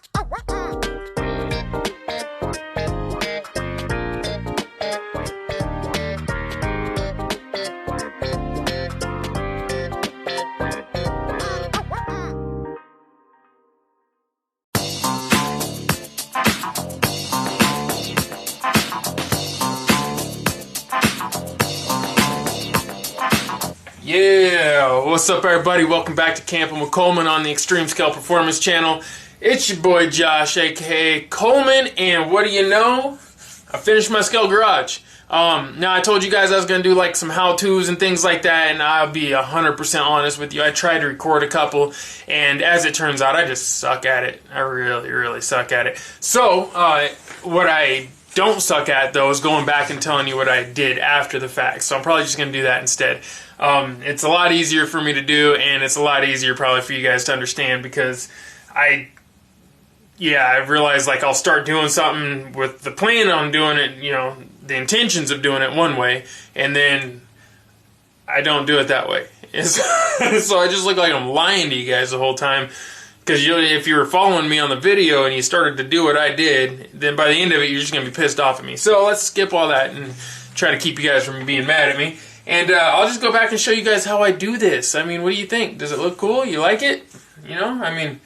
Yeah, what's up everybody? Welcome back to Camping with Coleman on the Extreme Scale Performance channel. It's your boy Josh, aka Coleman, and what do you know? I finished my scale garage. Now I told you guys I was going to do like some how-tos and things like that, and I'll be 100% honest with you. I tried to record a couple, and as it turns out, I just suck at it. I really suck at it. So, what I don't suck at, though, is going back and telling you what I did after the fact. So I'm probably just going to do that instead. It's a lot easier for me to do, and it's a lot easier probably for you guys to understand, because I realized like I'll start doing something with the plan on doing it, you know, the intentions of doing it one way, and then I don't do it that way. So I just look like I'm lying to you guys the whole time. Because if you were following me on the video and you started to do what I did, then by the end of it, you're just going to be pissed off at me. So let's skip all that and try to keep you guys from being mad at me. And I'll just go back and show you guys how I do this. I mean, what do you think? Does it look cool? You like it? You know, I mean,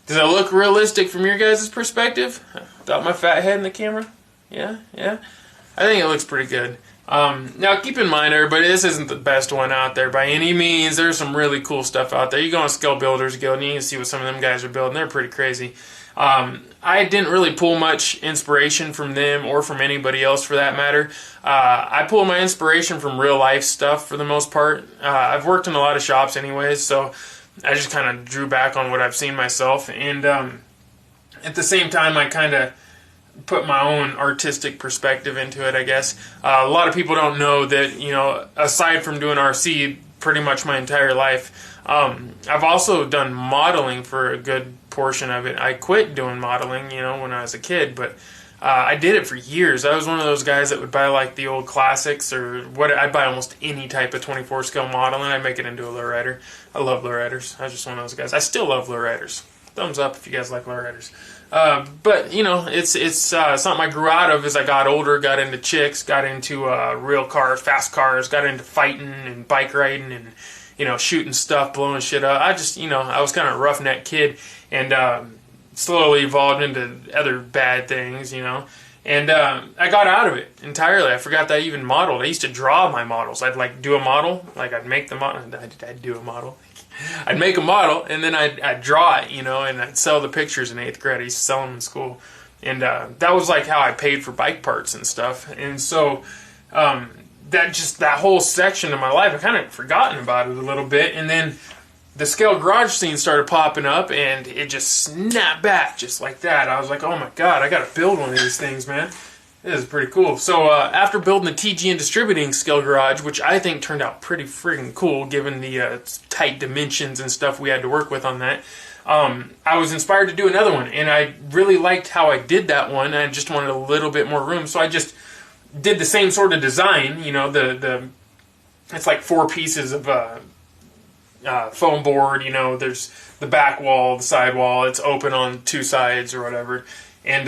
does it look realistic from your guys' perspective? Without my fat head in the camera? Yeah? I think it looks pretty good. Now keep in mind, everybody, this isn't the best one out there by any means. There's some really cool stuff out there. You go on Scale Builders Guild and you can see what some of them guys are building. They're pretty crazy. I didn't really pull much inspiration from them or from anybody else for that matter. I pull my inspiration from real life stuff for the most part. I've worked in a lot of shops anyways, so I just kind of drew back on what I've seen myself. And at the same time, I kind of put my own artistic perspective into it, I guess. A lot of people don't know that, you know, aside from doing RC pretty much my entire life, I've also done modeling for a good portion of it. I quit doing modeling, you know, when I was a kid, but I did it for years. I was one of those guys that would buy like the old classics, or what, I'd buy almost any type of 24 scale model and I'd make it into a lowrider. I love lowriders. I was just one of those guys. I still love lowriders. Thumbs up if you guys like lowriders. But, you know, it's something I grew out of as I got older, got into chicks, got into real cars, fast cars, got into fighting and bike riding and, you know, shooting stuff, blowing shit up. I just, you know, I was kind of a roughneck kid and slowly evolved into other bad things, you know. And I got out of it entirely. I forgot that I even modeled. I used to draw my models. I'd like do a model, like I'd make the model. I'd do a model. I'd make a model and then I'd draw it, you know, and I'd sell the pictures in 8th grade. I used to sell them in school. And that was like how I paid for bike parts and stuff. And so that whole section of my life, I kind of forgotten about it a little bit. And then the scale garage scene started popping up and it just snapped back just like that. I was like, oh my God, I got to build one of these things, man. This is pretty cool. So after building the tgndistributing scale garage, which I think turned out pretty freaking cool given the tight dimensions and stuff we had to work with on that, I was inspired to do another one. And I really liked how I did that one. I just wanted a little bit more room. So I just did the same sort of design. You know, it's like 4 pieces of foam board. You know, there's the back wall, the side wall. It's open on 2 sides or whatever. And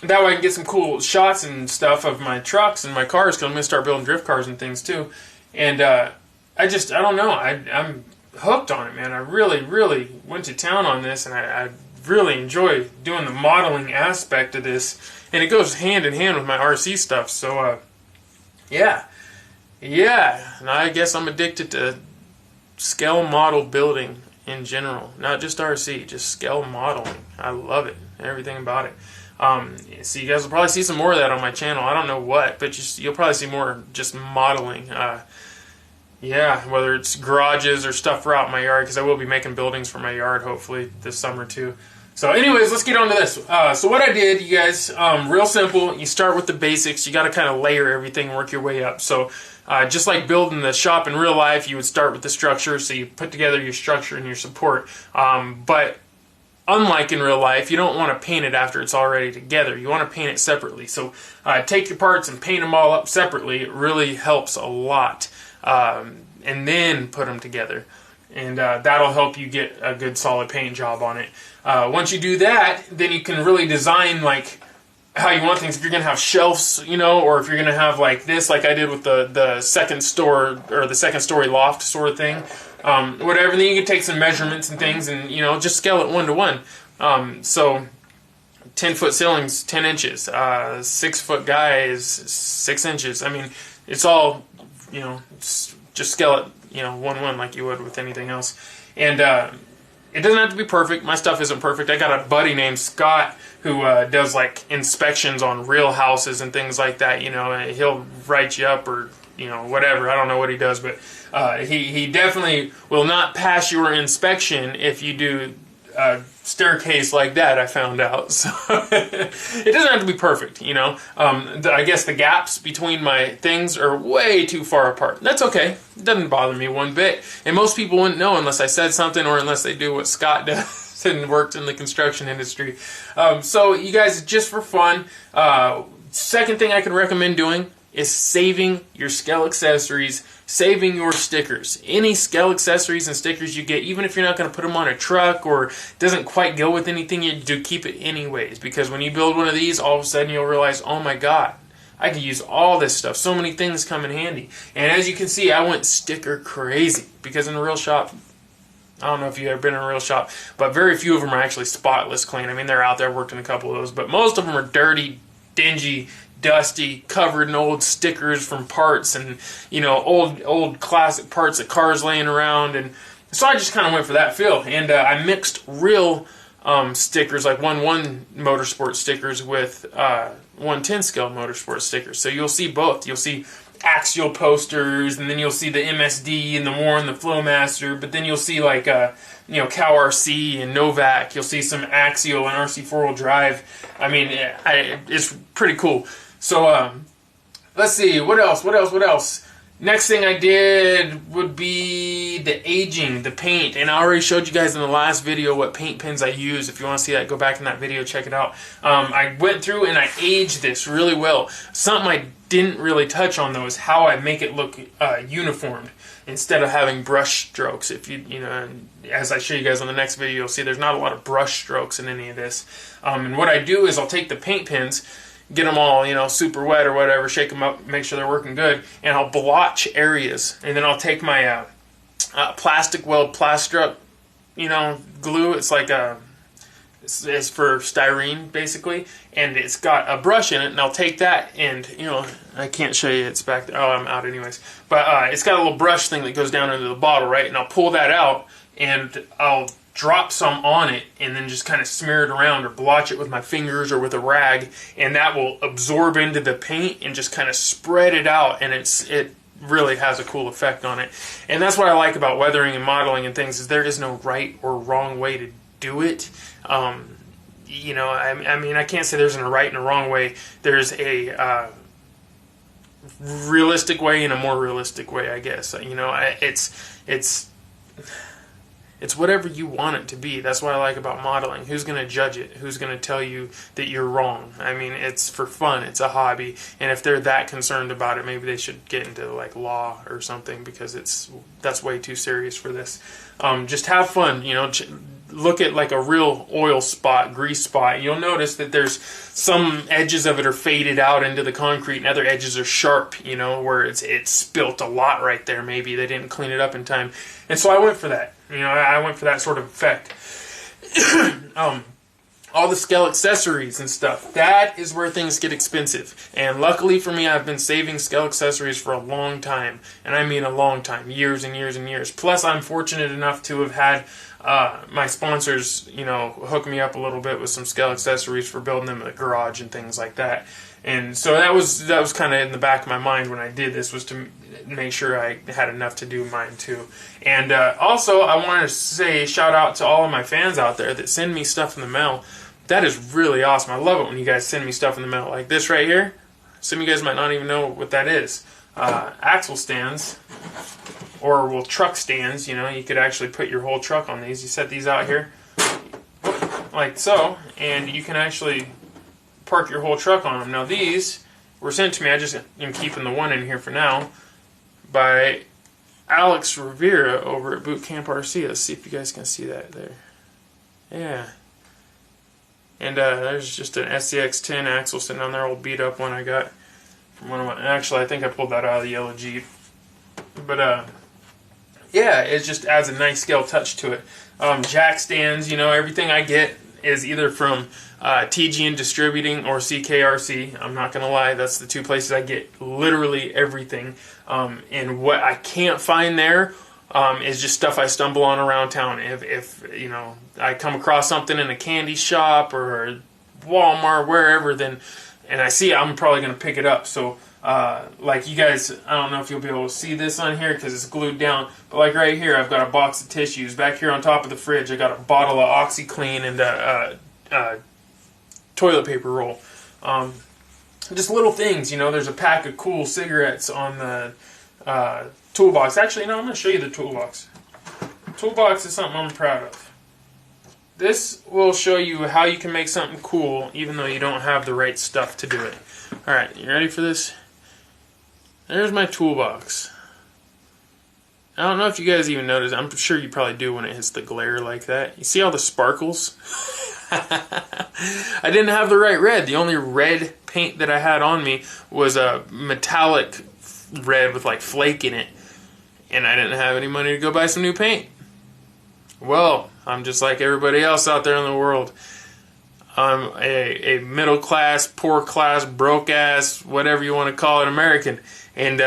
that way I can get some cool shots and stuff of my trucks and my cars, because I'm going to start building drift cars and things too. And I don't know, I'm hooked on it, man. I really went to town on this, and I really enjoy doing the modeling aspect of this. And it goes hand in hand with my RC stuff. So, yeah. And I guess I'm addicted to scale model building in general. Not just RC, just scale modeling. I love it. Everything about it. So you guys will probably see some more of that on my channel. I don't know what, but you'll probably see more just modeling. Yeah, whether it's garages or stuff throughout my yard, because I will be making buildings for my yard hopefully this summer too. So anyways, let's get on to this. So what I did, you guys, real simple. You start with the basics. You got to kind of layer everything and work your way up. So just like building the shop in real life, you would start with the structure. So you put together your structure and your support. But unlike in real life, you don't want to paint it after it's already together. You want to paint it separately. So take your parts and paint them all up separately. It really helps a lot. And then put them together. and that'll help you get a good solid paint job on it. Once you do that, then you can really design like how you want things. If you're gonna have shelves, you know, or if you're gonna have like this, like I did with the second story loft sort of thing, whatever. Then you can take some measurements and things, and you know, just scale it 1 to 1. So 10-foot ceilings, 10 inches. 6-foot guy is 6 inches. I mean, it's all, you know, just scale it, you know, 1-1 like you would with anything else. And it doesn't have to be perfect. My stuff isn't perfect. I got a buddy named Scott who does like inspections on real houses and things like that. You know, and he'll write you up or, you know, whatever. I don't know what he does, but he definitely will not pass your inspection if you do a staircase like that, I found out. So it doesn't have to be perfect, you know. I guess the gaps between my things are way too far apart. That's okay. It doesn't bother me one bit. And most people wouldn't know unless I said something or unless they do what Scott does and worked in the construction industry. So you guys, just for fun, second thing I could recommend doing is saving your scale accessories, saving your stickers. Any scale accessories and stickers you get, even if you're not going to put them on a truck or it doesn't quite go with anything, you do keep it anyways. Because when you build one of these, all of a sudden you'll realize, oh my god, I could use all this stuff. So many things come in handy. And as you can see, I went sticker crazy. Because in a real shop, I don't know if you've ever been in a real shop, but very few of them are actually spotless clean. I mean, they're out there, worked in a couple of those, but most of them are dirty, dingy, dusty, covered in old stickers from parts and, you know, old classic parts that cars laying around. And so I just kind of went for that feel, and I mixed real stickers, like 1/1 motorsport stickers with 1/10 scale motorsport stickers. So you'll see both. You'll see axial posters, and then you'll see the MSD and the Warren, the Flowmaster, but then you'll see like you know, cowrc and novak. You'll see some axial and RC 4-wheel drive. I mean, it's pretty cool. So let's see, what else? Next thing I did would be the aging, the paint. And I already showed you guys in the last video what paint pens I use. If you want to see that, go back in that video, check it out. I went through and I aged this really well. Something I didn't really touch on though is how I make it look uniformed instead of having brush strokes. If you know, as I show you guys on the next video, you'll see there's not a lot of brush strokes in any of this. And what I do is I'll take the paint pens, get them all, you know, super wet or whatever, shake them up, make sure they're working good, and I'll blotch areas. And then I'll take my plastic weld Plastruct, you know, glue. It's like it's for styrene basically, and it's got a brush in it, and I'll take that and, you know, I can't show you, it's back there. Oh, I'm out anyways. But it's got a little brush thing that goes down into the bottle, right? And I'll pull that out and I'll drop some on it and then just kind of smear it around or blotch it with my fingers or with a rag, and that will absorb into the paint and just kind of spread it out, and it really has a cool effect on it. And that's what I like about weathering and modeling and things, is there is no right or wrong way to do it. You know, I mean, I can't say there's a right and a wrong way. There's a realistic way and a more realistic way, I guess. You know, it's whatever you want it to be. That's what I like about modeling. Who's going to judge it? Who's going to tell you that you're wrong? I mean, it's for fun. It's a hobby. And if they're that concerned about it, maybe they should get into like law or something, because that's way too serious for this. Just have fun, you know. Look at like a real oil spot, grease spot. You'll notice that there's some edges of it are faded out into the concrete, and other edges are sharp, you know, where it's spilt a lot right there. Maybe they didn't clean it up in time. And so I went for that. You know, I went for that sort of effect. All the scale accessories and stuff, that is where things get expensive. And luckily for me, I've been saving scale accessories for a long time. And I mean a long time, years and years and years. Plus, I'm fortunate enough to have had my sponsors, you know, hook me up a little bit with some scale accessories for building them in the garage and things like that. And so that was kind of in the back of my mind when I did this, was to make sure I had enough to do mine too. And also, I wanted to say shout out to all of my fans out there that send me stuff in the mail. That is really awesome. I love it when you guys send me stuff in the mail. Like this right here. Some of you guys might not even know what that is. Axle stands, or well, truck stands. You know, you could actually put your whole truck on these. You set these out here, like so, and you can actually park your whole truck on them. Now these were sent to me. I just am keeping the one in here for now by Alex Rivera over at Boot Camp RC. Let's see if you guys can see that there. Yeah. And there's just an SCX-10 axle sitting on there, old beat up one I got from one of my, actually I think I pulled that out of the yellow Jeep. But yeah, it just adds a nice scale touch to it. Jack stands, you know, everything I get is either from tgndistributing or ckrc. I'm not going to lie, that's the two places I get literally everything. And what I can't find there is just stuff I stumble on around town. If you know, I come across something in a candy shop or Walmart, wherever, then, and I see it, I'm probably going to pick it up. So like you guys, I don't know if you'll be able to see this on here because it's glued down, but like right here I've got a box of tissues. Back here on top of the fridge I got a bottle of OxyClean and a toilet paper roll. Just little things, you know. There's a pack of cool cigarettes on the toolbox. Actually, no, I'm going to show you the toolbox. The toolbox is something I'm proud of. This will show you how you can make something cool even though you don't have the right stuff to do it. Alright, you ready for this? There's my toolbox. I don't know if you guys even notice. I'm sure you probably do when it hits the glare like that. You see all the sparkles? I didn't have the right red. The only red paint that I had on me was a metallic red with like flake in it. And I didn't have any money to go buy some new paint. Well, I'm just like everybody else out there in the world. I'm a middle class, poor class, broke ass, whatever you want to call it, American. And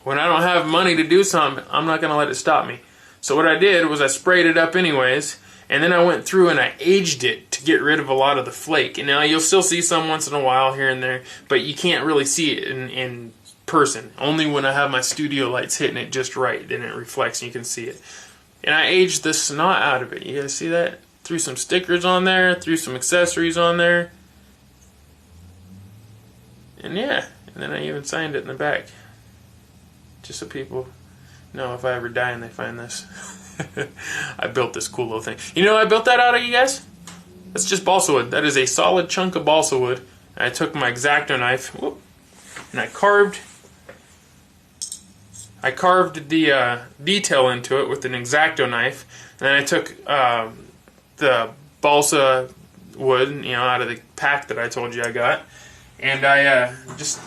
when I don't have money to do something, I'm not going to let it stop me. So what I did was I sprayed it up anyways, and then I went through and I aged it to get rid of a lot of the flake. And now you'll still see some once in a while here and there, but you can't really see it in person. Only when I have my studio lights hitting it just right, then it reflects and you can see it. And I aged the snot out of it. You guys see that? Threw some stickers on there, threw some accessories on there. And yeah, and then I even signed it in the back. Just so people know if I ever die and they find this. I built this cool little thing. You know what I built that out of, you guys? That's just balsa wood. That is a solid chunk of balsa wood. I took my X-Acto knife, whoop, and I carved the detail into it with an X-Acto knife. And then I took the balsa wood, you know, out of the pack that I told you I got, and I just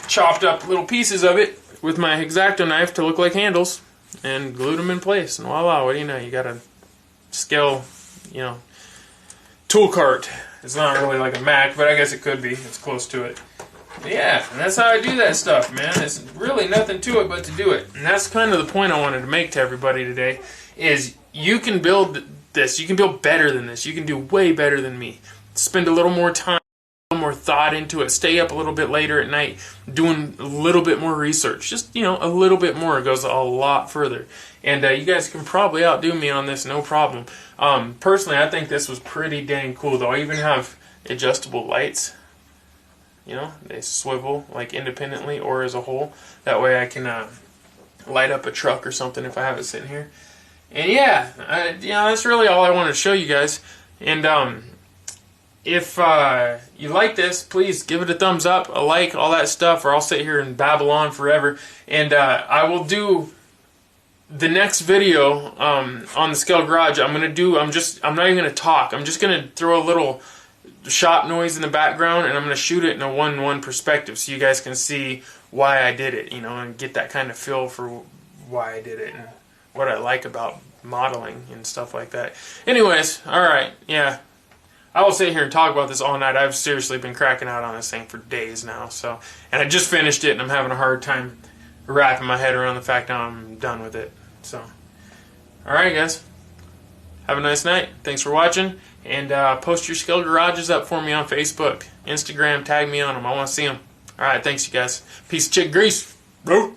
chopped up little pieces of it with my X-Acto knife to look like handles and glued them in place. And voila, what do you know? You got a scale, you know, tool cart. It's not really like a Mac, but I guess it could be. It's close to it. But yeah, and that's how I do that stuff, man. There's really nothing to it but to do it. And that's kind of the point I wanted to make to everybody today, is you can build this. You can build better than this. You can do way better than me. Spend a little more time, a little more thought into it. Stay up a little bit later at night doing a little bit more research. Just, you know, a little bit more. It goes a lot further. And you guys can probably outdo me on this, no problem. Personally, I think this was pretty dang cool, though. I even have adjustable lights. You know, they swivel like independently or as a whole. That way I can light up a truck or something if I have it sitting here. And yeah, you know, that's really all I wanted to show you guys. And if you like this, please give it a thumbs up, a like, all that stuff, or I'll sit here and babble on forever. And I will do the next video on the Scale Garage. I'm not even gonna talk. I'm just gonna throw a little shop noise in the background, and I'm gonna shoot it in a 1:1 perspective, so you guys can see why I did it, you know, and get that kind of feel for why I did it and what I like about modeling and stuff like that. Anyways, alright, yeah. I will sit here and talk about this all night. I've seriously been cracking out on this thing for days now, so, and I just finished it and I'm having a hard time wrapping my head around the fact that I'm done with it. So, alright guys. Have a nice night. Thanks for watching, and post your Scale Garages up for me on Facebook, Instagram, tag me on them. I want to see them. Alright, thanks you guys. Peace of chick grease. Bro.